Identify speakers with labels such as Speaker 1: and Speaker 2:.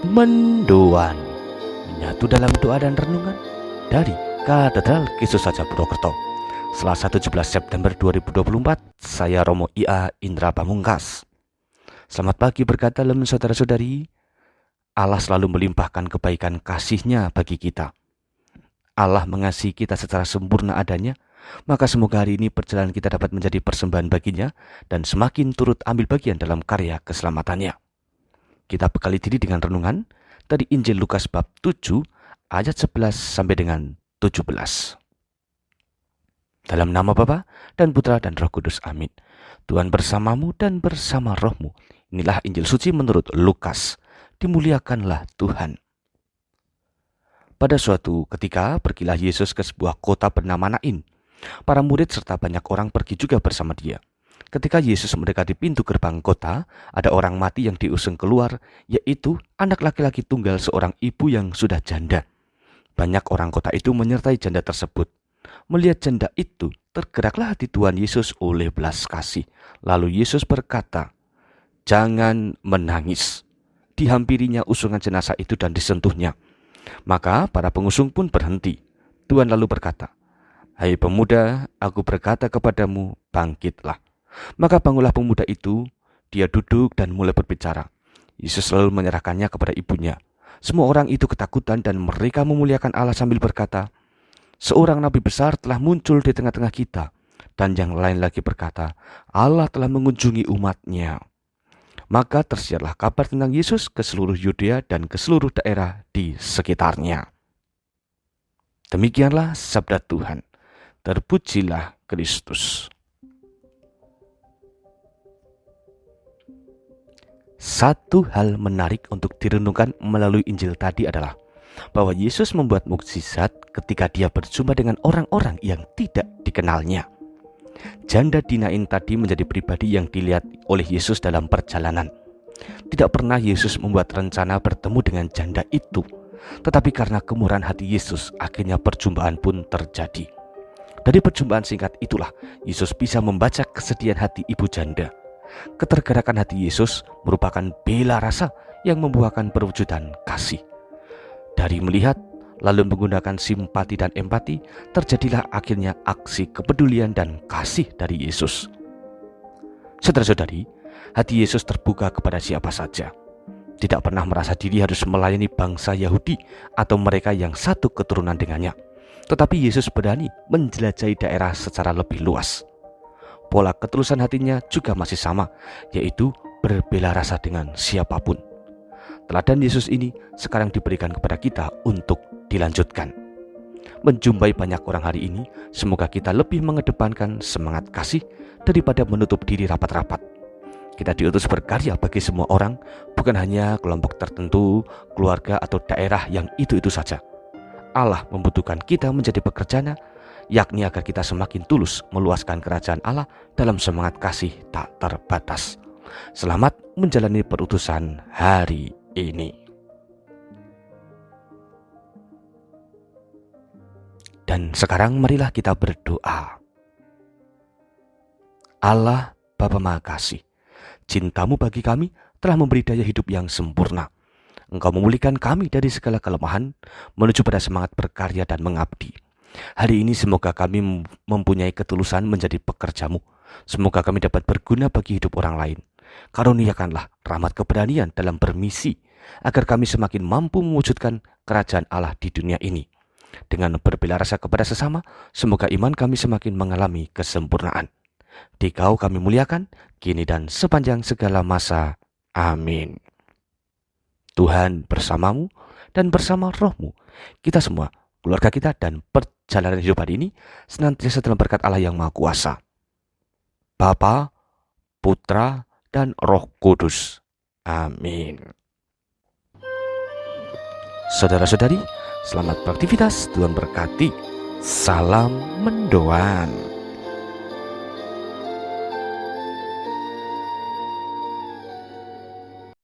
Speaker 1: Mendoan, menyatu dalam doa dan renungan dari Katedral Yesus Saja Purwokerto. Selasa 17 September 2024, saya Romo IA Indra Pamungkas. Selamat pagi berkat dalam saudara-saudari. Allah selalu melimpahkan kebaikan kasih-Nya bagi kita. Allah mengasihi kita secara sempurna adanya, maka semoga hari ini perjalanan kita dapat menjadi persembahan bagi-Nya dan semakin turut ambil bagian dalam karya keselamatannya. Kita bekali diri dengan renungan dari Injil Lukas bab 7 ayat 11 sampai dengan 17. Dalam nama Bapa dan Putra dan Roh Kudus, amin. Tuhan bersamamu dan bersama rohmu. Inilah Injil suci menurut Lukas. Dimuliakanlah Tuhan. Pada suatu ketika pergilah Yesus ke sebuah kota bernama Nain. Para murid serta banyak orang pergi juga bersama dia. Ketika Yesus mendekati pintu gerbang kota, ada orang mati yang diusung keluar, yaitu anak laki-laki tunggal seorang ibu yang sudah janda. Banyak orang kota itu menyertai janda tersebut. Melihat janda itu, tergeraklah hati Tuhan Yesus oleh belas kasih. Lalu Yesus berkata, "Jangan menangis." Dihampirinya usungan jenazah itu dan disentuhnya. Maka para pengusung pun berhenti. Tuhan lalu berkata, "Hai pemuda, aku berkata kepadamu, bangkitlah." Maka bangunlah pemuda itu, dia duduk dan mulai berbicara. Yesus lalu menyerahkannya kepada ibunya. Semua orang itu ketakutan dan mereka memuliakan Allah sambil berkata, "Seorang nabi besar telah muncul di tengah-tengah kita." Dan yang lain lagi berkata, "Allah telah mengunjungi umat-Nya." Maka tersiarlah kabar tentang Yesus ke seluruh Yudea dan ke seluruh daerah di sekitarnya. Demikianlah sabda Tuhan. Terpujilah Kristus. Satu hal menarik untuk direnungkan melalui Injil tadi adalah bahwa Yesus membuat mukjizat ketika dia berjumpa dengan orang-orang yang tidak dikenalnya. Janda di Nain tadi menjadi pribadi yang dilihat oleh Yesus dalam perjalanan. Tidak pernah Yesus membuat rencana bertemu dengan janda itu, tetapi karena kemurahan hati Yesus, akhirnya perjumpaan pun terjadi. Dari perjumpaan singkat itulah Yesus bisa membaca kesedihan hati ibu janda. Ketergerakan hati Yesus merupakan bela rasa yang membuahkan perwujudan kasih. Dari melihat, lalu menggunakan simpati dan empati, terjadilah akhirnya aksi kepedulian dan kasih dari Yesus. Saudara-saudari, hati Yesus terbuka kepada siapa saja. Tidak pernah merasa diri harus melayani bangsa Yahudi atau mereka yang satu keturunan dengannya. Tetapi Yesus berani menjelajahi daerah secara lebih luas. Pola ketulusan hatinya juga masih sama, yaitu berbela rasa dengan siapapun. Teladan Yesus ini sekarang diberikan kepada kita untuk dilanjutkan. Menjumpai banyak orang hari ini, semoga kita lebih mengedepankan semangat kasih daripada menutup diri rapat-rapat. Kita diutus berkarya bagi semua orang, bukan hanya kelompok tertentu, keluarga atau daerah yang itu-itu saja. Allah membutuhkan kita menjadi pekerjanya, yakni agar kita semakin tulus meluaskan kerajaan Allah dalam semangat kasih tak terbatas. Selamat menjalani perutusan hari ini. Dan sekarang marilah kita berdoa. Allah Bapa Maha Kasih, cintamu bagi kami telah memberi daya hidup yang sempurna. Engkau memulihkan kami dari segala kelemahan menuju pada semangat berkarya dan mengabdi. Hari ini semoga kami mempunyai ketulusan menjadi pekerja-Mu. Semoga kami dapat berguna bagi hidup orang lain. Karuniakanlah rahmat keberanian dalam bermisi, agar kami semakin mampu mewujudkan kerajaan Allah di dunia ini. Dengan berbela rasa kepada sesama, semoga iman kami semakin mengalami kesempurnaan. Di Kau kami muliakan, kini dan sepanjang segala masa. Amin. Tuhan bersamamu dan bersama rohmu. Kita semua, keluarga kita dan perjalanan hidup hari ini senantiasa dalam berkat Allah yang Maha Kuasa, Bapa, Putra, dan Roh Kudus. Amin. Saudara-saudari, selamat beraktivitas. Tuhan berkati. Salam mendoan.